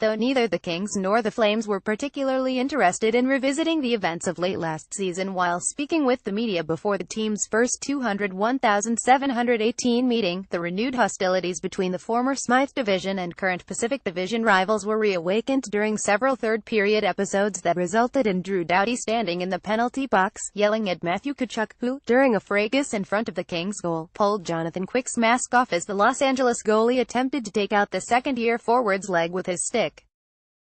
though neither the Kings nor the Flames were particularly interested in revisiting the events of late last season. While speaking with the media before the team's first 201,718 meeting, the renewed hostilities between the former Smythe Division and current Pacific Division rivals were reawakened during several third-period episodes that resulted in Drew Doughty standing in the penalty box, yelling at Matthew Tkachuk, who, during a fracas in front of the Kings goal, pulled Jonathan Quick's mask off as the Los Angeles goalie attempted to take out the second-year forward's leg with his stick.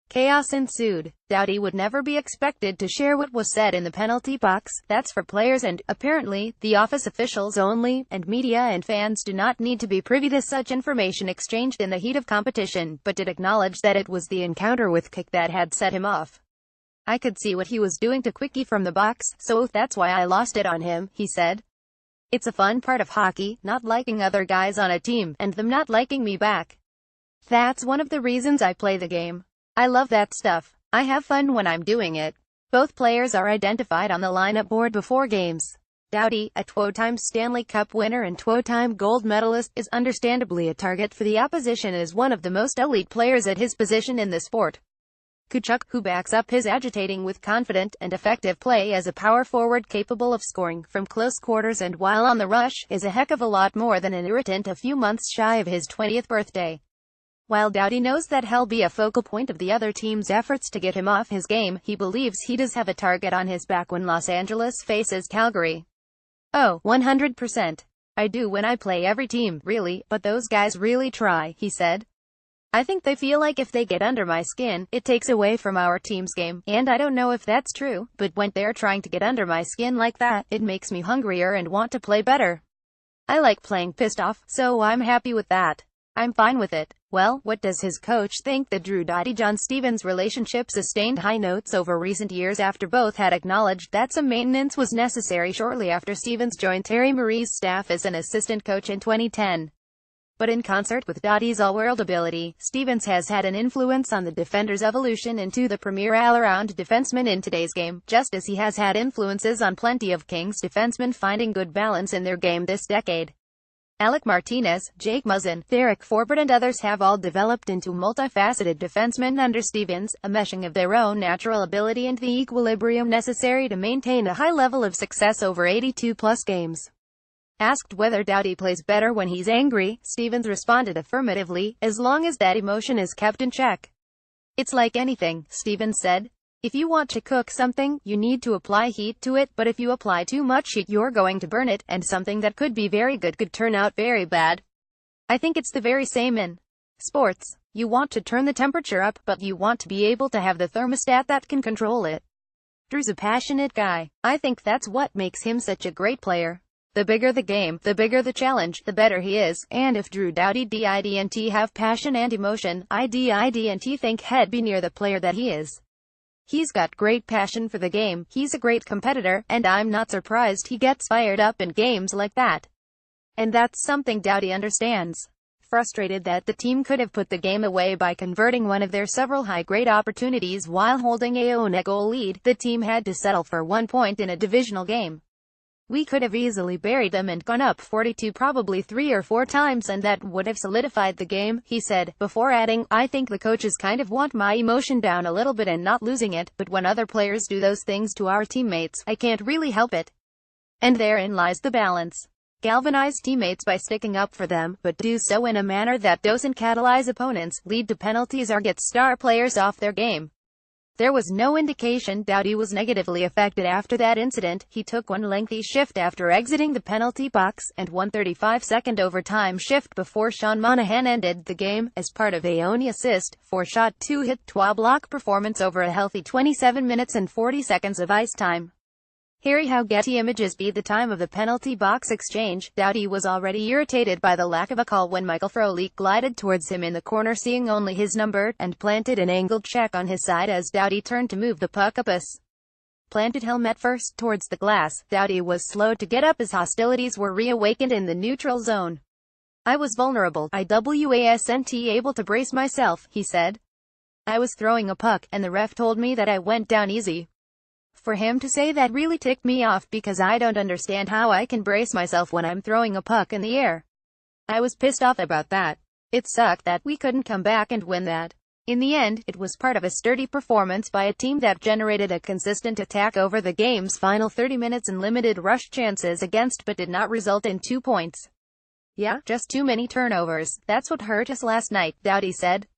Chaos ensued. Doughty would never be expected to share what was said in the penalty box. That's for players and, apparently, the office officials only, and media and fans do not need to be privy to such information exchanged in the heat of competition, but did acknowledge that it was the encounter with Quick that had set him off. I could see what he was doing to Quickie from the box, so that's why I lost it on him, he said. It's a fun part of hockey, not liking other guys on a team, and them not liking me back. That's one of the reasons I play the game. I love that stuff. I have fun when I'm doing it. Both players are identified on the lineup board before games. Doughty, a two-time Stanley Cup winner and two-time gold medalist, is understandably a target for the opposition as one of the most elite players at his position in the sport. Tkachuk, who backs up his agitating with confident and effective play as a power forward capable of scoring from close quarters and while on the rush, is a heck of a lot more than an irritant a few months shy of his 20th birthday. While Doughty knows that he'll be a focal point of the other team's efforts to get him off his game, he believes he does have a target on his back when Los Angeles faces Calgary. Oh, 100%. I do when I play every team, really, but those guys really try, he said. I think they feel like if they get under my skin, it takes away from our team's game, and I don't know if that's true, but when they're trying to get under my skin like that, it makes me hungrier and want to play better. I like playing pissed off, so I'm happy with that. I'm fine with it. Well, what does his coach think? The Drew Doughty-John Stevens relationship sustained high notes over recent years after both had acknowledged that some maintenance was necessary shortly after Stevens joined Terry Marie's staff as an assistant coach in 2010. But in concert with Doughty's all-world ability, Stevens has had an influence on the defender's evolution into the premier all-around defenseman in today's game, just as he has had influences on plenty of Kings defensemen finding good balance in their game this decade. Alec Martinez, Jake Muzzin, Derek Forbort and others have all developed into multifaceted defensemen under Stevens, a meshing of their own natural ability and the equilibrium necessary to maintain a high level of success over 82-plus games. Asked whether Doughty plays better when he's angry, Stevens responded affirmatively, as long as that emotion is kept in check. It's like anything, Stevens said. If you want to cook something, you need to apply heat to it, but if you apply too much heat, you're going to burn it, and something that could be very good could turn out very bad. I think it's the very same in sports. You want to turn the temperature up, but you want to be able to have the thermostat that can control it. Drew's a passionate guy. I think that's what makes him such a great player. The bigger the game, the bigger the challenge, the better he is, and if Drew Doughty didn't have passion and emotion, I didn't think he'd be near the player that he is. He's got great passion for the game, he's a great competitor, and I'm not surprised he gets fired up in games like that. And that's something Doughty understands. Frustrated that the team could have put the game away by converting one of their several high-grade opportunities while holding a goal lead, the team had to settle for 1 point in a divisional game. We could have easily buried them and gone up 42 probably 3 or 4 times and that would have solidified the game, he said, before adding, I think the coaches kind of want my emotion down a little bit and not losing it, but when other players do those things to our teammates, I can't really help it. And therein lies the balance. Galvanize teammates by sticking up for them, but do so in a manner that doesn't catalyze opponents, lead to penalties or get star players off their game. There was no indication Doughty was negatively affected after that incident. He took one lengthy shift after exiting the penalty box, and one 35-second overtime shift before Sean Monahan ended the game, as part of a only assist, 4-shot 2-hit 12-block performance over a healthy 27 minutes and 40 seconds of ice time. Here how Getty Images beat the time of the penalty box exchange. Doughty was already irritated by the lack of a call when Michael Frolik glided towards him in the corner seeing only his number, and planted an angled check on his side as Doughty turned to move the puck up as planted helmet first towards the glass. Doughty was slow to get up as hostilities were reawakened in the neutral zone. I was vulnerable. I wasn't able to brace myself, he said. I was throwing a puck, and the ref told me that I went down easy. For him to say that really ticked me off because I don't understand how I can brace myself when I'm throwing a puck in the air. I was pissed off about that. It sucked that we couldn't come back and win that. In the end, it was part of a sturdy performance by a team that generated a consistent attack over the game's final 30 minutes and limited rush chances against but did not result in 2 points. Yeah, just too many turnovers. That's what hurt us last night, Doughty said.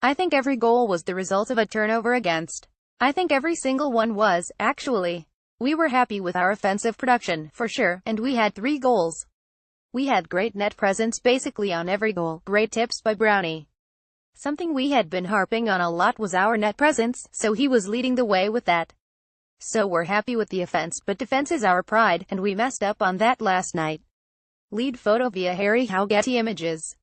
I think every goal was the result of a turnover against. I think every single one was, actually. We were happy with our offensive production, for sure, and we had 3 goals. We had great net presence basically on every goal. Great tips by Brownie. Something we had been harping on a lot was our net presence, so he was leading the way with that. So we're happy with the offense, but defense is our pride, and we messed up on that last night. Lead photo via Harry Howe. Getty Images.